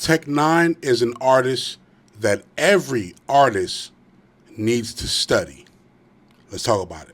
Tech N9ne is an artist that every artist needs to study. Let's talk about it.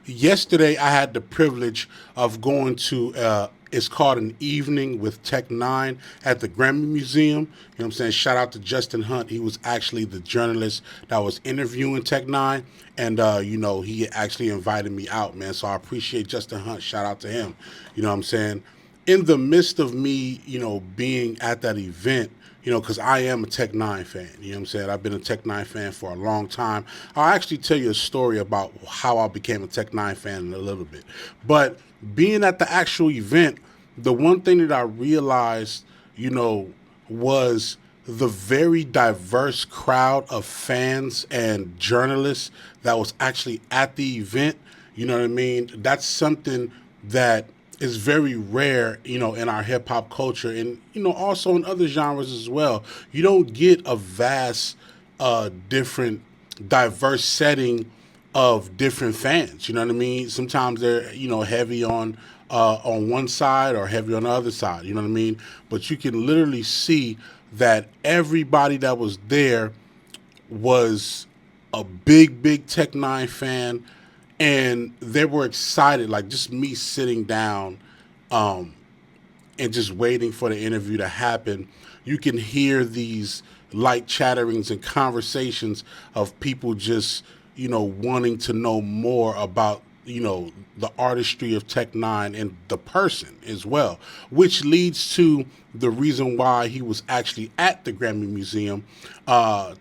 Yesterday, I had the privilege of going to, it's called an evening with Tech N9ne at the Grammy Museum. You know what I'm saying? Shout out to Justin Hunt. He was actually the journalist that was interviewing Tech N9ne. And, he actually invited me out, man. So I appreciate Justin Hunt. Shout out to him. You know what I'm saying? In the midst of me, being at that event, because I am a Tech N9ne fan. You know what I'm saying? I've been a Tech N9ne fan for a long time. I'll actually tell you a story about how I became a Tech N9ne fan in a little bit. But being at the actual event, the one thing that I realized, was the very diverse crowd of fans and journalists that was actually at the event. You know what I mean? That's something that is very rare, in our hip hop culture and, also in other genres as well. You don't get a vast, different, diverse setting of different fans. You know what I mean? Sometimes they're, heavy on one side or heavy on the other side. You know what I mean? But you can literally see that everybody that was there was a big Tech N9ne fan. And they were excited, like just me sitting down and just waiting for the interview to happen. You can hear these light chatterings and conversations of people just, wanting to know more about, the artistry of Tech N9ne and the person as well, which leads to the reason why he was actually at the Grammy Museum.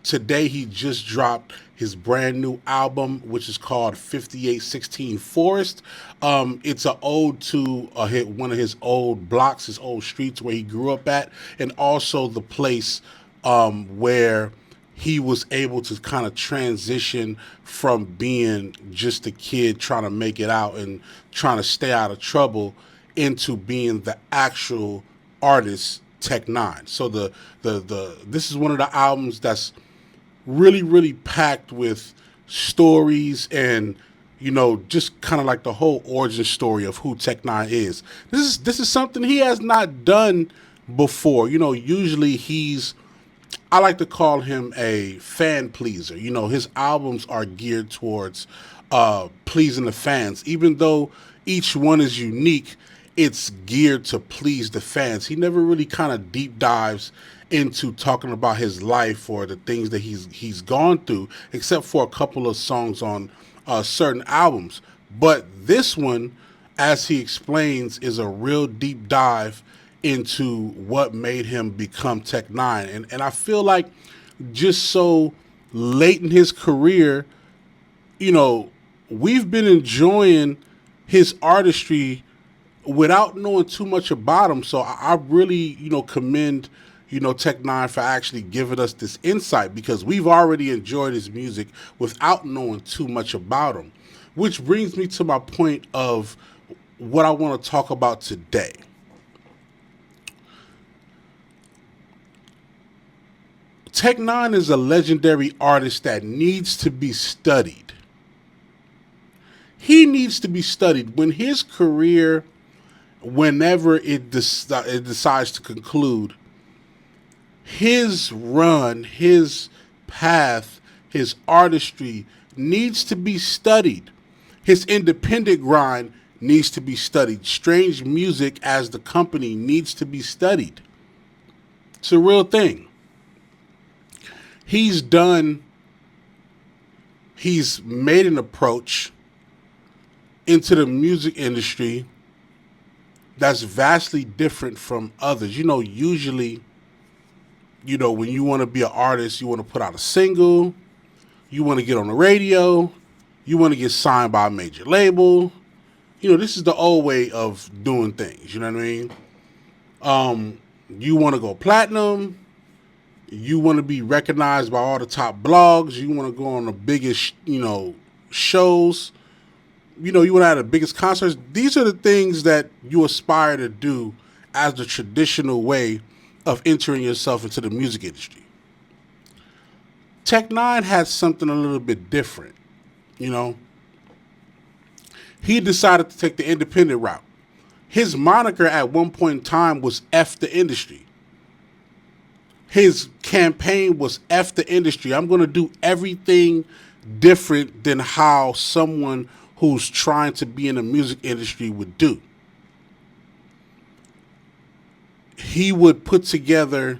Today, he just dropped his brand new album, which is called 5816 Forest. It's an ode to one of his old blocks, his old streets where he grew up at, and also the place where he was able to kind of transition from being just a kid trying to make it out and trying to stay out of trouble into being the actual artist Tech N9ne. So this is one of the albums that's really packed with stories and just kind of like the whole origin story of who Tech N9ne is. This is something he has not done before. Usually I like to call him a fan pleaser. His albums are geared towards pleasing the fans. Even though each one is unique, it's geared to please the fans. He never really kind of deep dives into talking about his life or the things that he's gone through, except for a couple of songs on certain albums. But this one, as he explains, is a real deep dive into what made him become Tech N9ne. And I feel like just so late in his career, we've been enjoying his artistry without knowing too much about him. So I really, commend, Tech N9ne for actually giving us this insight, because we've already enjoyed his music without knowing too much about him. Which brings me to my point of what I want to talk about today. Tech N9ne is a legendary artist that needs to be studied. He needs to be studied. When his career, whenever it decides to conclude, his run, his path, his artistry needs to be studied. His independent grind needs to be studied. Strange Music as the company needs to be studied. It's a real thing. He's made an approach into the music industry that's vastly different from others. Usually, when you want to be an artist, you want to put out a single, you want to get on the radio, you want to get signed by a major label. This is the old way of doing things. You know what I mean? You want to go platinum. You want to be recognized by all the top blogs. You want to go on the biggest, shows. You want to have the biggest concerts. These are the things that you aspire to do as the traditional way of entering yourself into the music industry. Tech N9ne had something a little bit different. You know, he decided to take the independent route. His moniker at one point in time was F the industry. His campaign was F the industry. I'm going to do everything different than how someone who's trying to be in the music industry would do. He would put together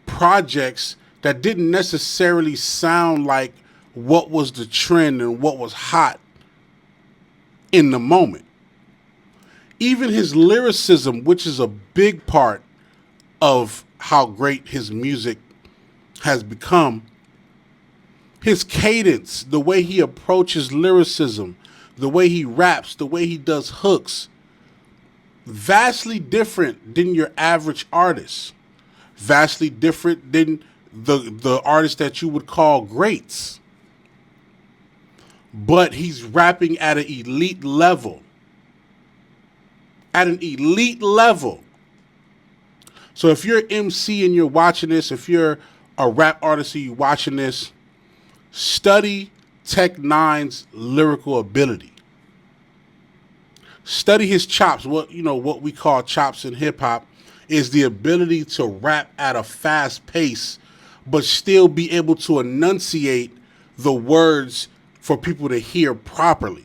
projects that didn't necessarily sound like what was the trend and what was hot in the moment. Even his lyricism, which is a big part of how great his music has become, his cadence, the way he approaches lyricism, the way he raps, the way he does hooks, vastly different than your average artist. Vastly different than the artists that you would call greats. But he's rapping at an elite level. At an elite level. So if you're MC and you're watching this, if you're a rap artist and you're watching this, study Tech N9ne's lyrical ability. Study his chops. What we call chops in hip hop is the ability to rap at a fast pace, but still be able to enunciate the words for people to hear properly.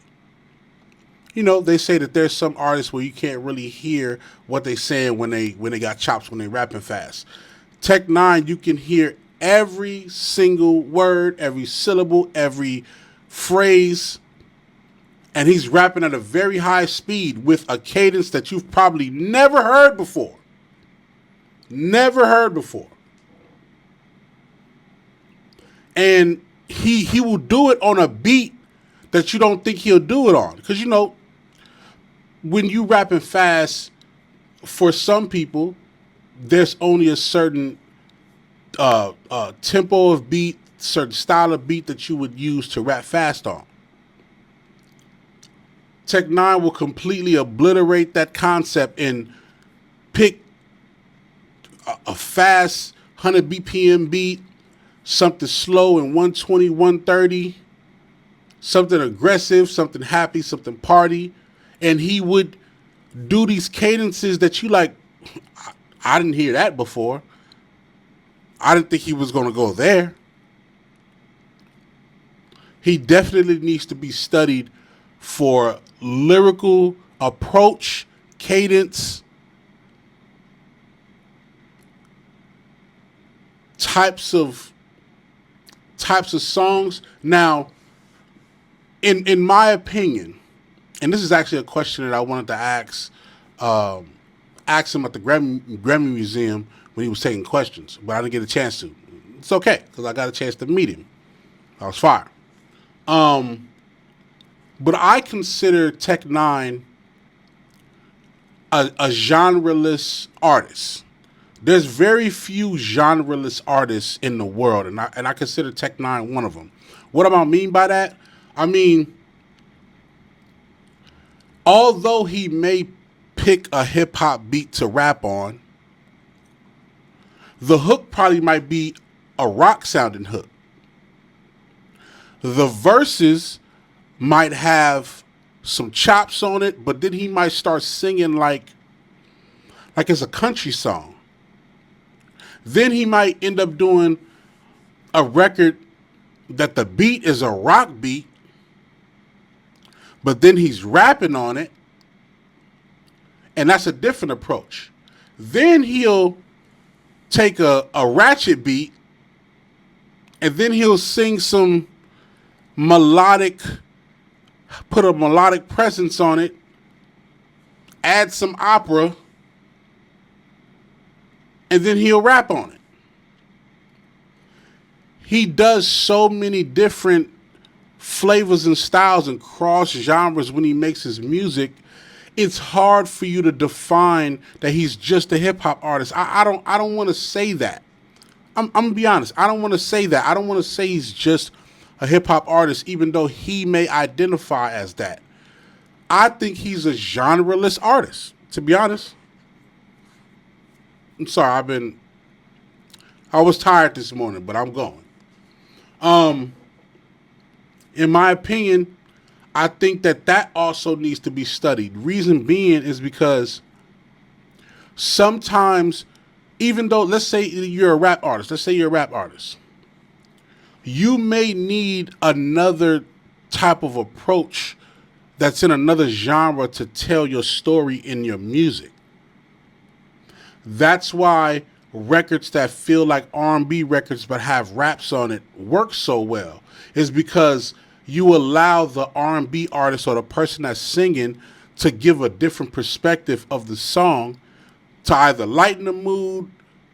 You know, they say that there's some artists where you can't really hear what they're saying when they got chops, when they rapping fast. Tech N9ne, you can hear every single word, every syllable, every phrase, and he's rapping at a very high speed with a cadence that you've probably never heard before. Never heard before. And he will do it on a beat that you don't think he'll do it on. Because, you know, when you rapping fast, for some people, there's only a certain tempo of beat, certain style of beat that you would use to rap fast on. Tech N9ne will completely obliterate that concept and pick a fast 100 BPM beat, something slow in 120, 130, something aggressive, something happy, something party. And he would do these cadences that you like, I didn't hear that before. I didn't think he was going to go there. He definitely needs to be studied for lyrical approach, cadence, types of songs. Now, in my opinion, and this is actually a question that I wanted to ask him at the Grammy Museum when he was taking questions, but I didn't get a chance to. It's okay, because I got a chance to meet him. I was fired. But I consider Tech N9ne a genreless artist. There's very few genreless artists in the world, and I consider Tech N9ne one of them. What do I mean by that? I mean, although he may pick a hip-hop beat to rap on, the hook probably might be a rock-sounding hook. The verses might have some chops on it, but then he might start singing like it's a country song. Then he might end up doing a record that the beat is a rock beat, but then he's rapping on it, and that's a different approach. Then he'll take a ratchet beat, and then he'll sing some melodic, put a melodic presence on it, add some opera, and then he'll rap on it. He does so many different flavors and styles and cross genres when he makes his music. It's hard for you to define that he's just a hip hop artist. I don't want to say that. I'm gonna be honest. I don't want to say that. I don't want to say he's just a hip hop artist, even though he may identify as that. I think he's a genreless artist, to be honest. I'm sorry, I was tired this morning, but I'm going. Um, in my opinion, I think that also needs to be studied. Reason being is because sometimes, even though, let's say you're a rap artist, you may need another type of approach that's in another genre to tell your story in your music. That's why records that feel like R&B records but have raps on it work so well. Is because you allow the R&B artist or the person that's singing to give a different perspective of the song to either lighten the mood,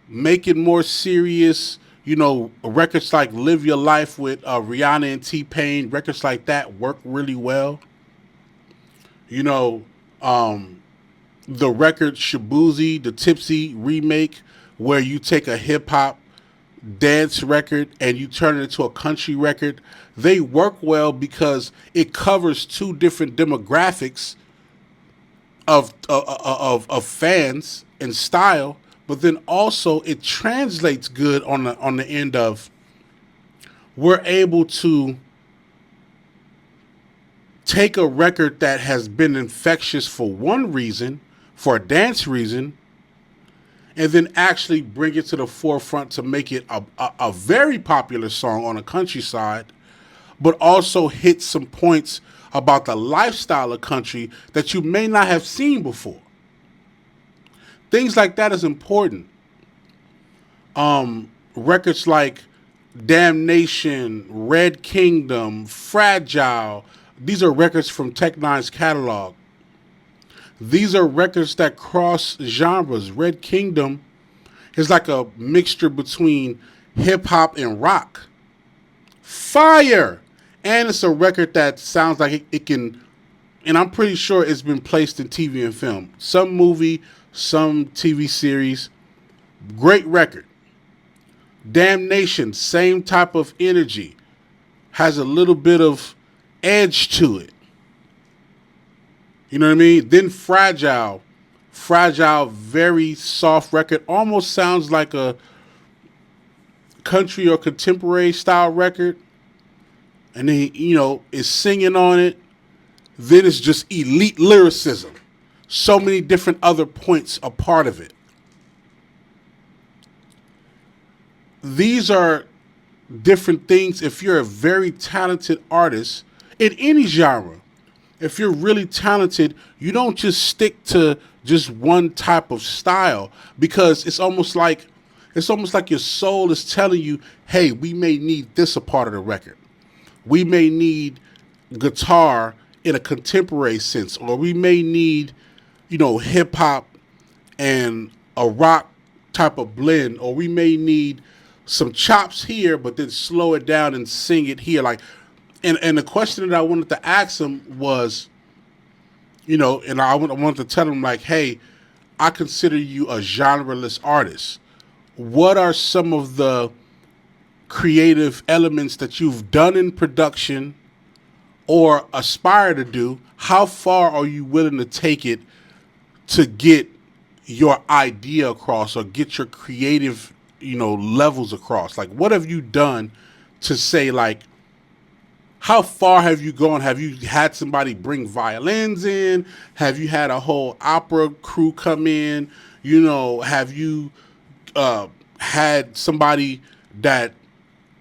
make it more serious. You know, records like "Live Your Life" with Rihanna and T-Pain, records like that work really well. You know, the record Shabuzi, the Tipsy remake, where you take a hip hop dance record and you turn it into a country record, they work well because it covers two different demographics of fans and style, but then also it translates good on the end of we're able to take a record that has been infectious for one reason, for a dance reason, and then actually bring it to the forefront to make it a very popular song on the countryside, but also hit some points about the lifestyle of country that you may not have seen before. Things like that is important. Records like Damnation, Red Kingdom, Fragile, these are records from Tech N9ne's catalog. These are records that cross genres. Red Kingdom is like a mixture between hip hop and rock. Fire! And it's a record that sounds like it can, and I'm pretty sure it's been placed in TV and film. Some movie, some TV series. Great record. Damnation, same type of energy. Has a little bit of edge to it. You know what I mean? Then Fragile. Fragile, very soft record. Almost sounds like a country or contemporary style record. And then, you know, is singing on it. Then it's just elite lyricism. So many different other points a part of it. These are different things. If you're a very talented artist in any genre, if you're really talented, you don't just stick to just one type of style, because it's almost like your soul is telling you, hey, we may need this a part of the record. We may need guitar in a contemporary sense, or we may need, you know, hip hop and a rock type of blend, or we may need some chops here, but then slow it down and sing it here. Like, and the question that I wanted to ask him was, you know, and I wanted to tell him, like, hey, I consider you a genreless artist. What are some of the creative elements that you've done in production or aspire to do? How far are you willing to take it to get your idea across or get your creative, you know, levels across? Like, what have you done to say, like, how far have you gone? Have you had somebody bring violins in? Have you had a whole opera crew come in? You know, have you had somebody that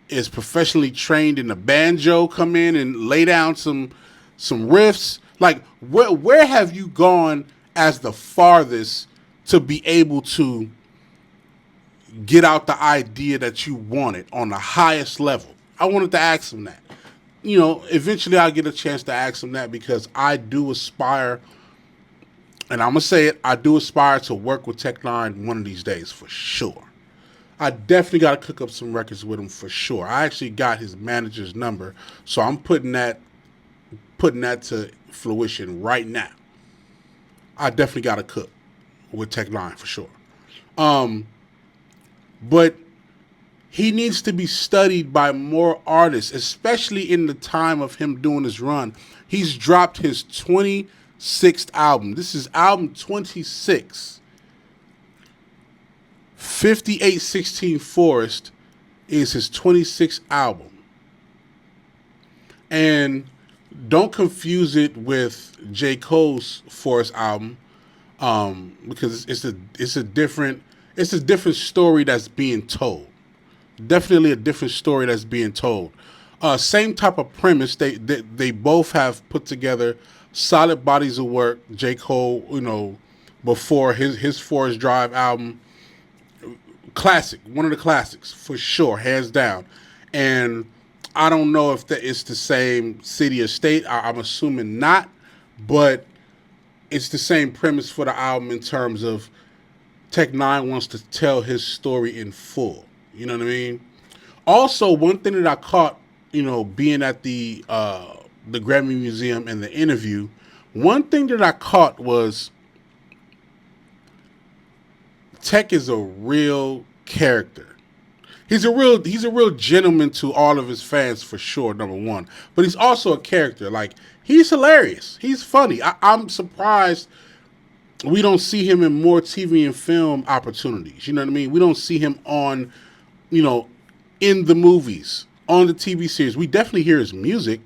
is professionally trained in the banjo come in and lay down some riffs? Like, where have you gone as the farthest to be able to get out the idea that you wanted on the highest level? I wanted to ask him that. You know, eventually I'll get a chance to ask him that, because I do aspire, and I'm going to say it, I do aspire to work with Tech N9ne one of these days for sure. I definitely got to cook up some records with him for sure. I actually got his manager's number, so I'm putting that to fruition right now. I definitely got to cook with Tech N9ne for sure. But he needs to be studied by more artists, especially in the time of him doing his run. He's dropped his 26th album. This is album 26. 5816 Forest is his 26th album. And don't confuse it with J. Cole's Forest album, because it's a different story that's being told. Definitely a different story that's being told. Same type of premise. They both have put together solid bodies of work. J. Cole, before his Forest Drive album, classic, one of the classics for sure, hands down. And I don't know if it's the same city or state. I'm assuming not, but it's the same premise for the album in terms of Tech N9ne wants to tell his story in full. You know what I mean? Also, one thing that I caught, being at the Grammy Museum and the interview, one thing that I caught was Tech is a real character. He's a real gentleman to all of his fans for sure, number one. But he's also a character. Like, he's hilarious. He's funny. I'm surprised we don't see him in more TV and film opportunities. You know what I mean? We don't see him on, in the movies, on the TV series. We definitely hear his music,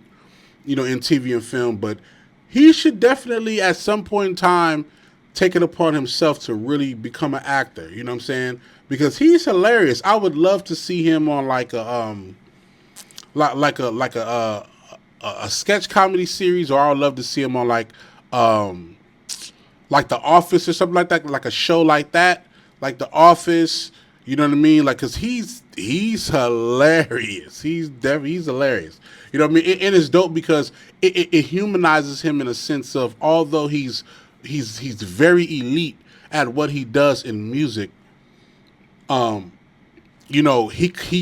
in TV and film, but he should definitely at some point in time take it upon himself to really become an actor. You know what I'm saying? Because he's hilarious. I would love to see him on like a sketch comedy series, or I would love to see him on like The Office or something like that, like a show like that, like The Office. You know what I mean? Like, cause he's hilarious. He's hilarious. You know what I mean? And it's dope because it humanizes him in a sense of, although he's very elite at what he does in music. He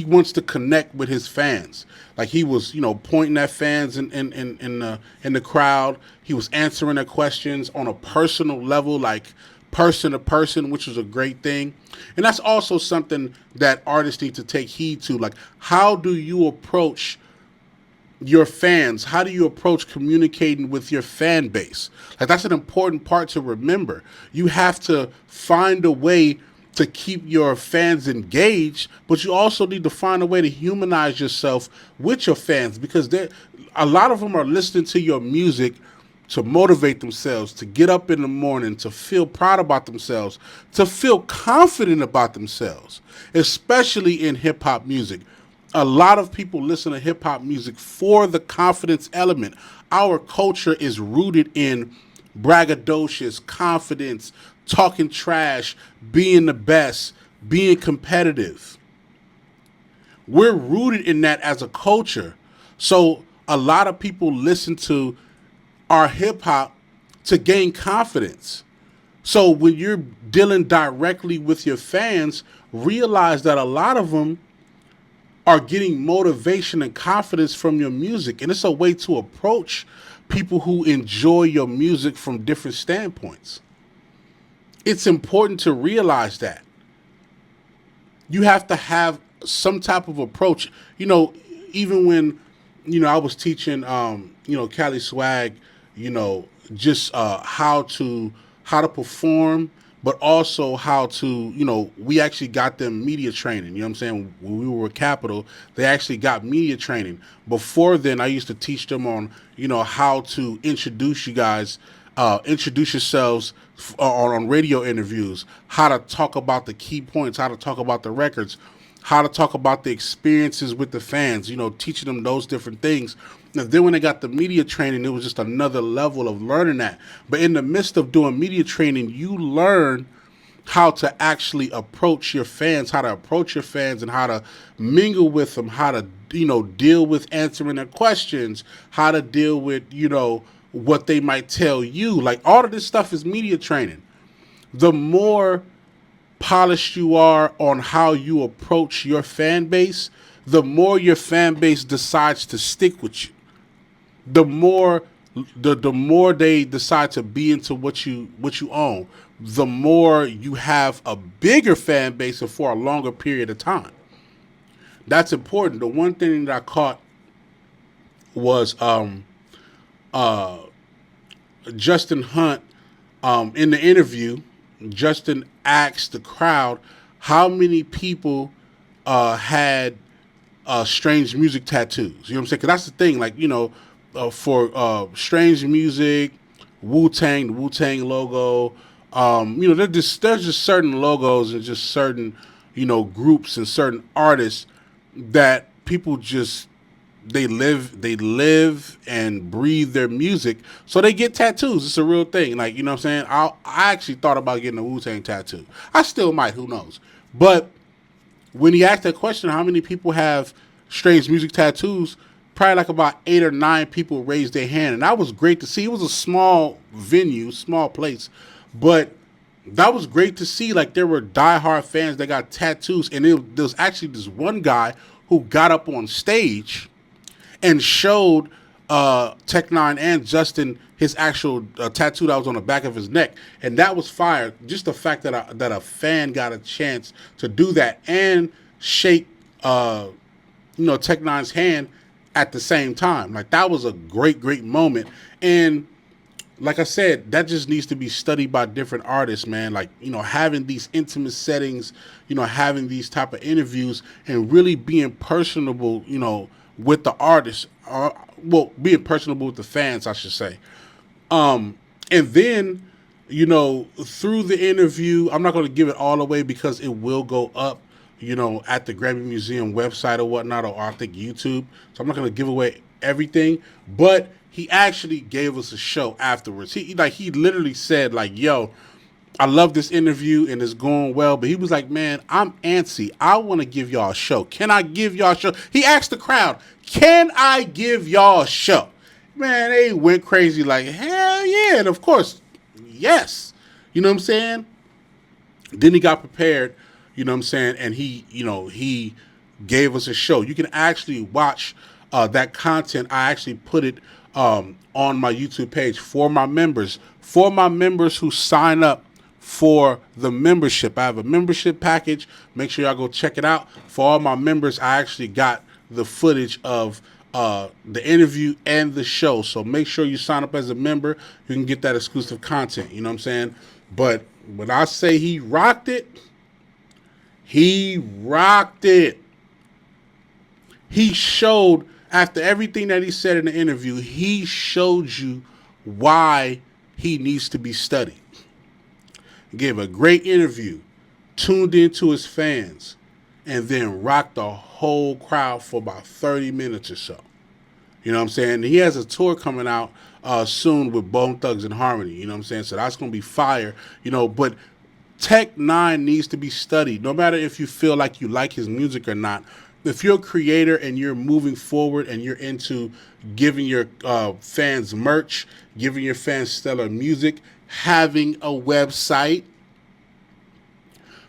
wants to connect with his fans. Like, he was, pointing at fans in the crowd. He was answering their questions on a personal level, like person to person, which was a great thing. And that's also something that artists need to take heed to. Like, how do you approach your fans? How do you approach communicating with your fan base? Like, that's an important part to remember. You have to find a way to keep your fans engaged, but you also need to find a way to humanize yourself with your fans, because a lot of them are listening to your music to motivate themselves, to get up in the morning, to feel proud about themselves, to feel confident about themselves, especially in hip-hop music. A lot of people listen to hip-hop music for the confidence element. Our culture is rooted in braggadocious, confidence, talking trash, being the best, being competitive. We're rooted in that as a culture. So a lot of people listen to our hip hop to gain confidence. So when you're dealing directly with your fans, realize that a lot of them are getting motivation and confidence from your music. And it's a way to approach people who enjoy your music from different standpoints. It's important to realize that. You have to have some type of approach. Even when, I was teaching, Cali Swag, just how to perform, but also how to, we actually got them media training. You know what I'm saying? When we were with Capital, they actually got media training. Before then, I used to teach them on, how to introduce yourselves on radio interviews, how to talk about the key points, how to talk about the records, how to talk about the experiences with the fans, teaching them those different things. And then when they got the media training, it was just another level of learning that. But in the midst of doing media training, you learn how to actually approach your fans, and how to mingle with them, how to, deal with answering their questions, how to deal with, what they might tell you. Like, all of this stuff is media training. The more polished you are on how you approach your fan base, the more your fan base decides to stick with you. The more they decide to be into what you own, the more you have a bigger fan base and for a longer period of time. That's important. The one thing that I caught was Justin Hunt, in the interview. Justin asked the crowd how many people had strange music tattoos. You know what I'm saying? Because that's the thing. Like, for strange music, Wu-Tang, the Wu-Tang logo. There's just certain logos and just certain, groups and certain artists that people just they live and breathe their music, so they get tattoos. It's a real thing. Like, you know what I'm saying? I actually thought about getting a Wu-Tang tattoo. I still might, who knows? But when he asked that question, how many people have strange music tattoos? Probably like about 8 or 9 people raised their hand, and that was great to see. It was a small venue, small place, but that was great to see. Like, there were diehard fans that got tattoos, and there was actually this one guy who got up on stage and showed Tech N9ne and Justin his actual tattoo that was on the back of his neck, and that was fire. Just the fact that that a fan got a chance to do that and shake Tech N9ne's hand at the same time, like, that was a great moment. And like I said, that just needs to be studied by different artists, man. Like, having these intimate settings, having these type of interviews and really being personable, with the artists, being personable with the fans, I should say. And then, through the interview, I'm not going to give it all away because it will go up, at the Grammy Museum website or whatnot, or I think YouTube. So I'm not going to give away everything, but he actually gave us a show afterwards. He literally said, like, yo, I love this interview and it's going well, but he was like, man, I'm antsy. I want to give y'all a show. Can I give y'all a show? He asked the crowd, can I give y'all a show? Man, they went crazy like, hell yeah. And of course, yes. You know what I'm saying? Then he got prepared, you know what I'm saying? And he gave us a show. You can actually watch that content. I actually put it on my YouTube page for my members who sign up for the membership. I have a membership package. Make sure y'all go check it out. For all my members, I actually got the footage of the interview and the show. So make sure you sign up as a member. You can get that exclusive content. You know what I'm saying? But when I say he rocked it, he rocked it. He showed, after everything that he said in the interview, he showed you why he needs to be studied. He gave a great interview, tuned into his fans, and then rocked the whole crowd for about 30 minutes or so. You know what I'm saying? He has a tour coming out soon with Bone Thugs and Harmony. You know what I'm saying? So that's going to be fire. But Tech N9ne needs to be studied. No matter if you feel like you like his music or not. If you're a creator and you're moving forward and you're into giving your fans merch, giving your fans stellar music, having a website.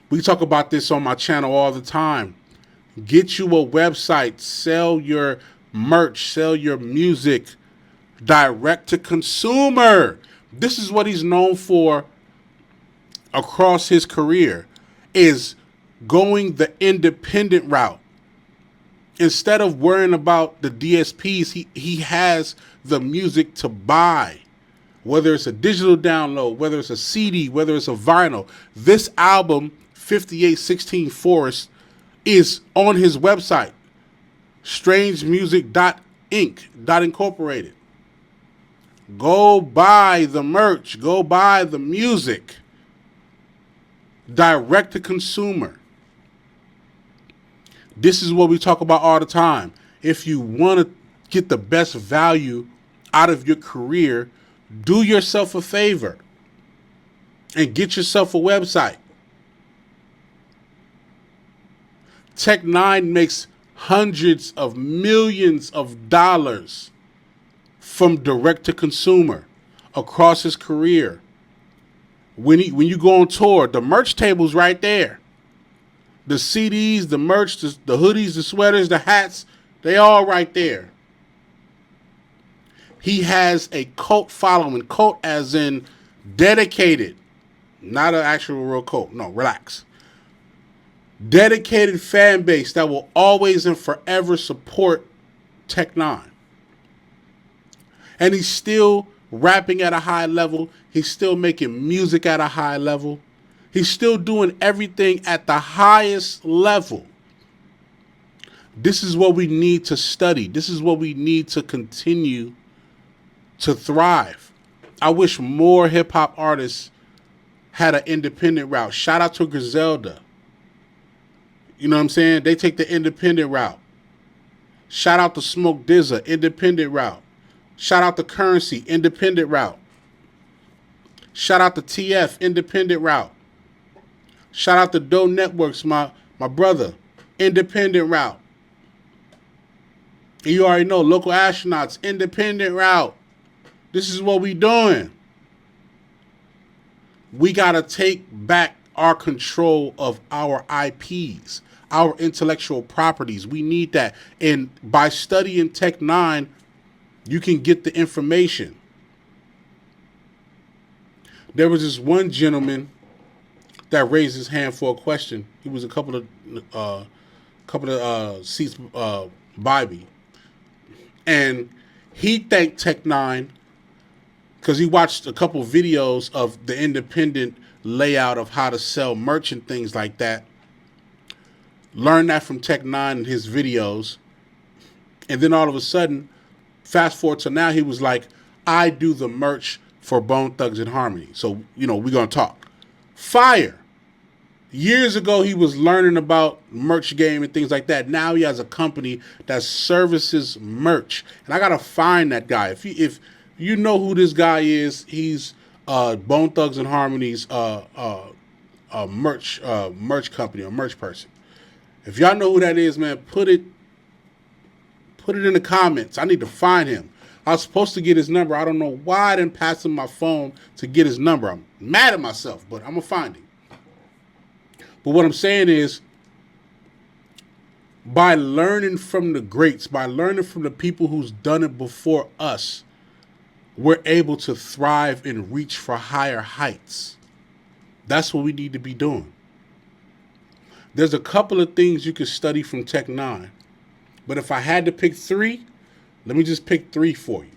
We talk about this on my channel all the time. Get you a website, sell your merch, sell your music, direct to consumer. This is what he's known for across his career, is going the independent route. Instead of worrying about the DSPs, he has the music to buy. Whether it's a digital download, whether it's a CD, whether it's a vinyl. This album, 5816 Forest, is on his website, strangemusic.inc.incorporated. Go buy the merch. Go buy the music. Direct to consumer. This is what we talk about all the time. If you want to get the best value out of your career, do yourself a favor and get yourself a website. Tech N9ne makes hundreds of millions of dollars from direct to consumer across his career. When you go on tour, the merch table's right there. The CDs, the merch, the hoodies, the sweaters, the hats, they all right there. He has a cult following. Cult as in dedicated. Not an actual real cult. No, relax. Dedicated fan base that will always and forever support Tech N9ne. And he's still rapping at a high level. He's still making music at a high level. He's still doing everything at the highest level. This is what we need to study. This is what we need to continue to thrive. I wish more hip hop artists had an independent route. Shout out to Griselda. You know what I'm saying? They take the independent route. Shout out to Smoke Dizza, independent route. Shout out to Currency, independent route. Shout out to TF, independent route. Shout out to Doe Networks, my brother, independent route. And you already know, Local Astronauts, independent route. This is what we doing. We got to take back our control of our IPs, our intellectual properties. We need that. And by studying Tech N9ne, you can get the information. There was this one gentleman that raised his hand for a question. He was a couple of seats by me. And he thanked Tech N9ne because he watched a couple videos of the independent layout of how to sell merch and things like that. Learned that from Tech N9ne and his videos. And then all of a sudden, fast forward to now, he was like, I do the merch for Bone Thugs and Harmony. So, we're going to talk. Fire. Years ago, he was learning about merch game and things like that. Now he has a company that services merch. And I got to find that guy. If you know who this guy is, he's Bone Thugs and Harmony's merch company or merch person. If y'all know who that is, man, put it in the comments. I need to find him. I was supposed to get his number. I don't know why I didn't pass him my phone to get his number. I'm mad at myself, but I'm going to find him. But what I'm saying is, by learning from the greats, by learning from the people who's done it before us, we're able to thrive and reach for higher heights. That's what we need to be doing. There's a couple of things you could study from Tech N9ne. But if I had to pick 3, let me just pick 3 for you.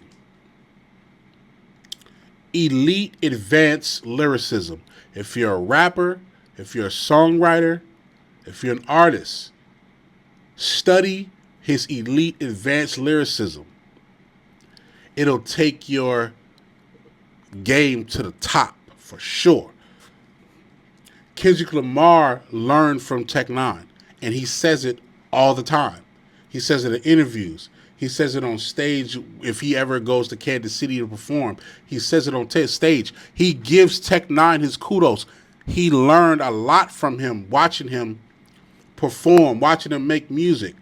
Elite advanced lyricism. If you're a rapper, if you're a songwriter, if you're an artist, study his elite advanced lyricism. It'll take your game to the top for sure. Kendrick Lamar learned from Tech N9ne, and he says it all the time. He says it in interviews. He says it on stage if he ever goes to Kansas City to perform. He says it on stage. He gives Tech N9ne his kudos. He learned a lot from him, watching him perform, watching him make music.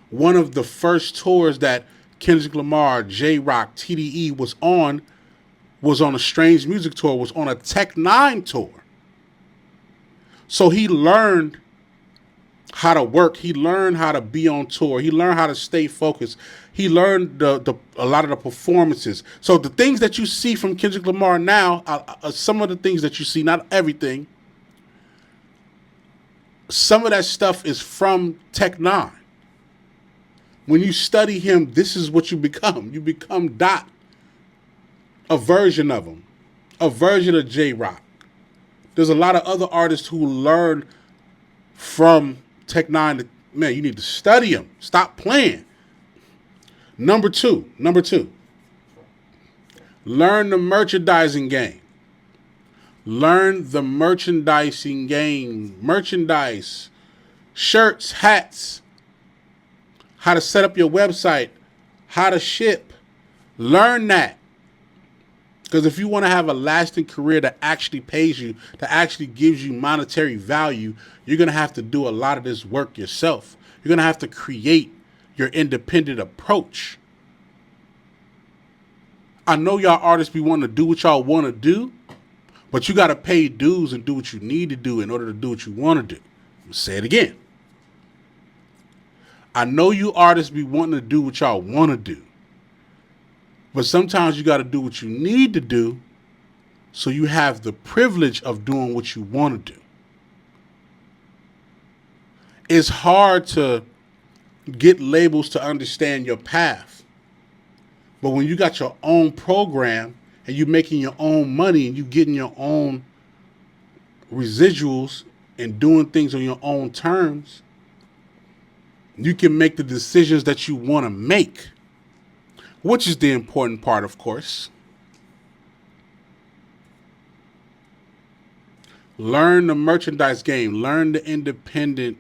One of the first tours that Kendrick Lamar, J-Rock, TDE was on a Strange Music tour, was on a Tech N9ne tour. So he learned how to work. He learned how to be on tour. He learned how to stay focused. He learned a lot of the performances. So the things that you see from Kendrick Lamar now, some of the things that you see, not everything, some of that stuff is from Tech N9ne. When you study him, this is what you become. You become Dot, a version of him, a version of J-Rock. There's a lot of other artists who learn from Tech N9ne. Man, you need to study him. Stop playing. Number two. Learn the merchandising game. Learn the merchandising game. Merchandise, shirts, hats, how to set up your website, how to ship. Learn that. Because if you want to have a lasting career that actually pays you, that actually gives you monetary value, you're going to have to do a lot of this work yourself. You're going to have to create your independent approach. I know y'all artists be wanting to do what y'all want to do, but you got to pay dues and do what you need to do in order to do what you want to do. I'm going to say it again. I know you artists be wanting to do what y'all want to do, but sometimes you got to do what you need to do so you have the privilege of doing what you want to do. It's hard to get labels to understand your path. But when you got your own program and you're making your own money and you getting your own residuals and doing things on your own terms, You can make the decisions that you want to make, which is the important part, of course. Learn the merchandise game. Learn the independent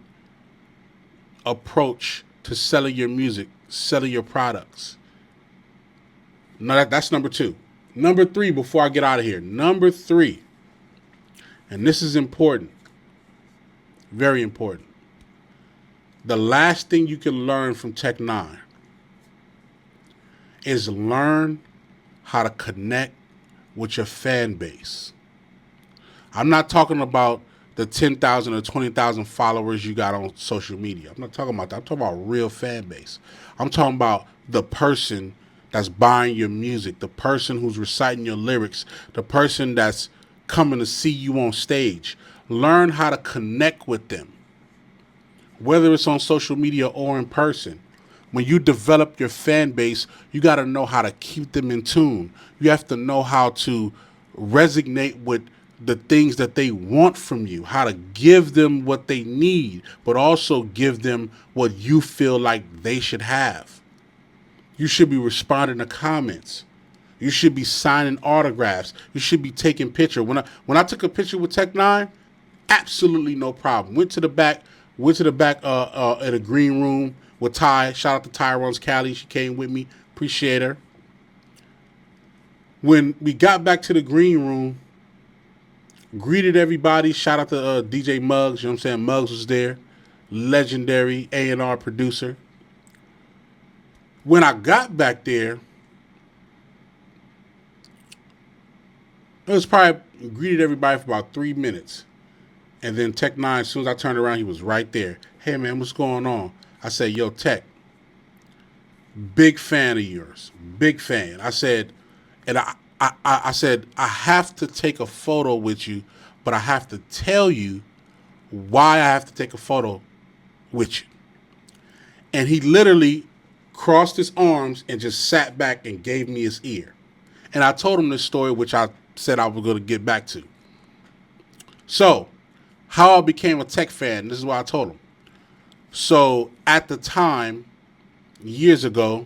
approach to selling your music, selling your products. No, that's number 2. Number 3, before I get out of here. Number 3, and this is important, very important. The last thing you can learn from Tech N9ne is learn how to connect with your fan base. I'm not talking about the 10,000 or 20,000 followers you got on social media. I'm not talking about that. I'm talking about real fan base. I'm talking about the person that's buying your music, the person who's reciting your lyrics, the person that's coming to see you on stage. Learn how to connect with them, whether it's on social media or in person. When you develop your fan base, you got to know how to keep them in tune. You have to know how to resonate with the things that they want from you, how to give them what they need, but also give them what you feel like they should have. You should be responding to comments. You should be signing autographs. You should be taking pictures. When I took a picture with Tech N9ne, absolutely no problem. Went to the back at a green room with Ty. Shout out to Ty runs Cali. She came with me. Appreciate her. When we got back to the green room, greeted everybody. Shout out to DJ Muggs. You know what I'm saying? Muggs was there. Legendary A&R producer. When I got back there, it was probably greeted everybody for about 3 minutes. And then Tech N9ne, as soon as I turned around, he was right there. Hey, man, what's going on? I said, yo, Tech, big fan of yours. Big fan. I said, and I said, I have to take a photo with you, but I have to tell you why I have to take a photo with you. And he literally crossed his arms and just sat back and gave me his ear. And I told him this story, which I said I was going to get back to. So, how I became a Tech fan, this is what I told him. So, at the time, years ago,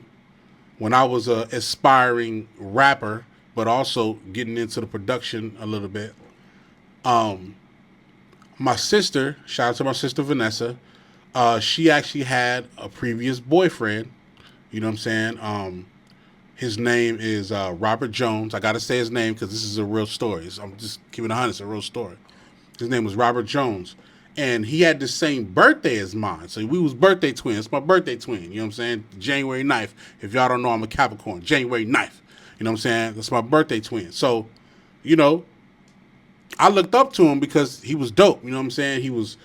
when I was an aspiring rapper, but also getting into the production a little bit, my sister, shout out to my sister Vanessa, she actually had a previous boyfriend. You know what I'm saying? His name is Robert Jones. I got to say his name because this is a real story. I'm just keeping it 100. It's a real story. His name was Robert Jones. And he had the same birthday as mine. So we was birthday twins. It's my birthday twin. You know what I'm saying? January 9th. If y'all don't know, I'm a Capricorn. January 9th. You know what I'm saying? That's my birthday twin. So, you know, I looked up to him because he was dope. You know what I'm saying? He was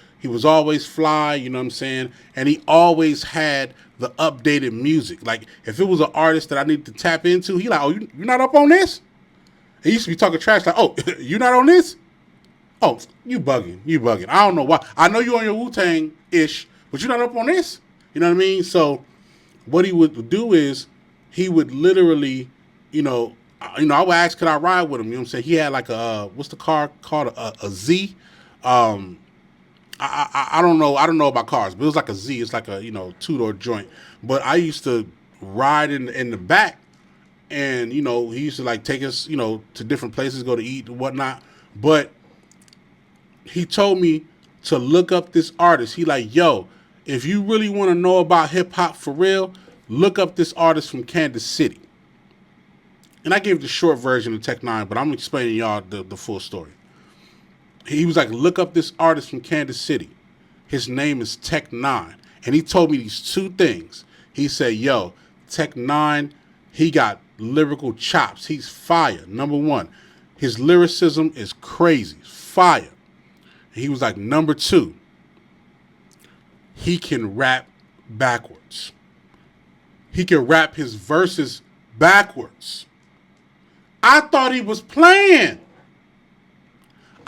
always fly. You know what I'm saying? And he always had the updated music. Like, if it was an artist that I needed to tap into, he like, oh, you're not up on this? He used to be talking trash like, oh, you not on this? Oh, you bugging. I don't know why. I know you on your Wu-Tang-ish, but you're not up on this. You know what I mean? So what he would do is he would literally, I would ask, could I ride with him? You know what I'm saying? He had like what's the car called? A Z. I don't know. I don't know about cars, but it was like a Z. It's like a, two-door joint. But I used to ride in the back, and, he used to like take us, to different places, go to eat and whatnot. But he told me to look up this artist. He like, yo, if you really want to know about hip hop for real, look up this artist from Kansas City. And I gave the short version of Tech N9ne, but I'm explaining y'all the full story. He was like, look up this artist from Kansas City. His name is Tech N9ne. And he told me these two things. He said, yo, Tech N9ne, he got lyrical chops. He's fire. Number one, his lyricism is crazy. Fire. He was like, number two, he can rap backwards. He can rap his verses backwards. I thought he was playing.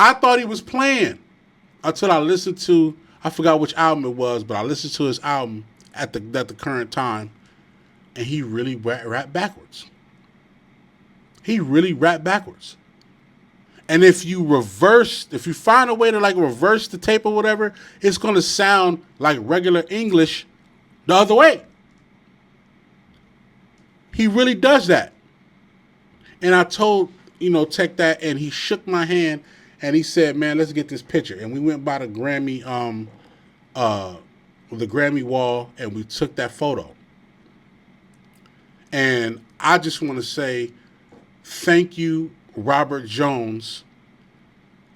Until I listened to, I forgot which album it was, but I listened to his album at the current time, and he really rapped backwards. And if you find a way to like reverse the tape or whatever, it's going to sound like regular English the other way. He really does that. And I told, Tech that, and he shook my hand and he said, man, let's get this picture. And we went by the Grammy wall and we took that photo. And I just want to say thank you, Robert Jones,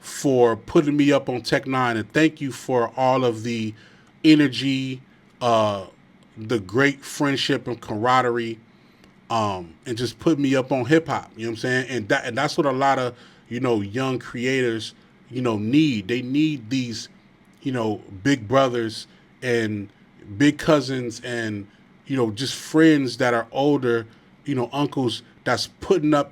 for putting me up on Tech N9ne, and thank you for all of the energy, the great friendship and camaraderie, and just put me up on hip hop. You know what I'm saying? And that's what a lot of young creators need. They need these big brothers and big cousins and just friends that are older, uncles that's putting the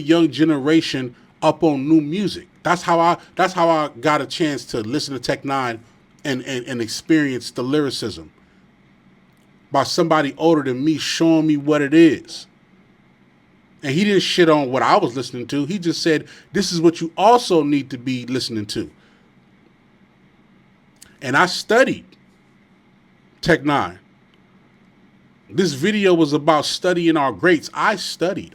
young generation up on new music. That's how I got a chance to listen to Tech N9ne and experience the lyricism by somebody older than me showing me what it is. And he didn't shit on what I was listening to. He just said, this is what you also need to be listening to. And I studied Tech N9ne. This video was about studying our greats. I studied.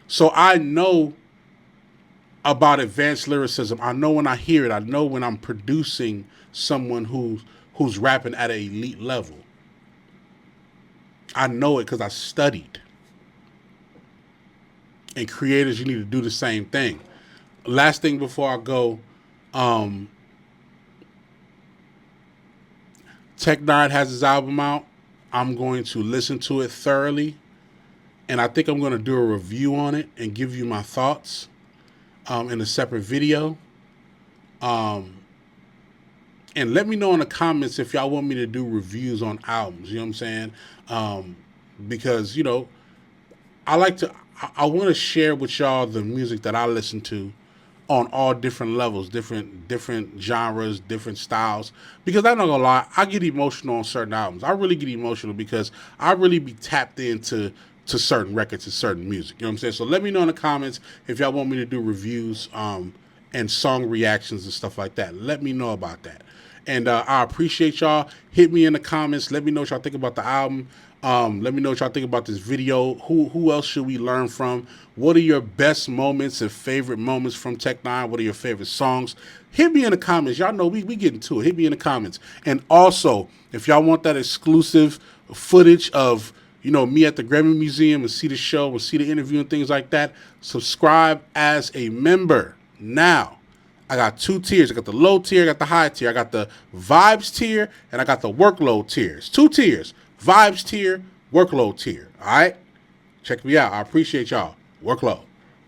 So I know about advanced lyricism. I know when I hear it. I know when I'm producing someone who's rapping at an elite level. I know it because I studied. And creators, you need to do the same thing. Last thing before I go, Tech N9ne has his album out. I'm going to listen to it thoroughly. And I think I'm going to do a review on it and give you my thoughts in a separate video. And let me know in the comments if y'all want me to do reviews on albums. You know what I'm saying? Because, I want to share with y'all the music that I listen to on all different levels, different genres, different styles. Because I'm not gonna lie, I get emotional on certain albums. I really get emotional because I really be tapped into certain records and certain music. You know what I'm saying? So let me know in the comments if y'all want me to do reviews and song reactions and stuff like that. Let me know about that. And I appreciate y'all. Hit me in the comments. Let me know what y'all think about the album. Let me know what y'all think about this video. Who else should we learn from? What are your best moments and favorite moments from Tech N9ne? What are your favorite songs? Hit me in the comments. Y'all know we getting to it. Hit me in the comments. And also, if y'all want that exclusive footage of me at the Grammy Museum and see the show and see the interview and things like that, subscribe as a member now. I got 2 tiers. I got the low tier, I got the high tier. I got the vibes tier, and I got the workload tiers. 2 tiers. Vibes tier, workload tier. All right? Check me out. I appreciate y'all. Workload.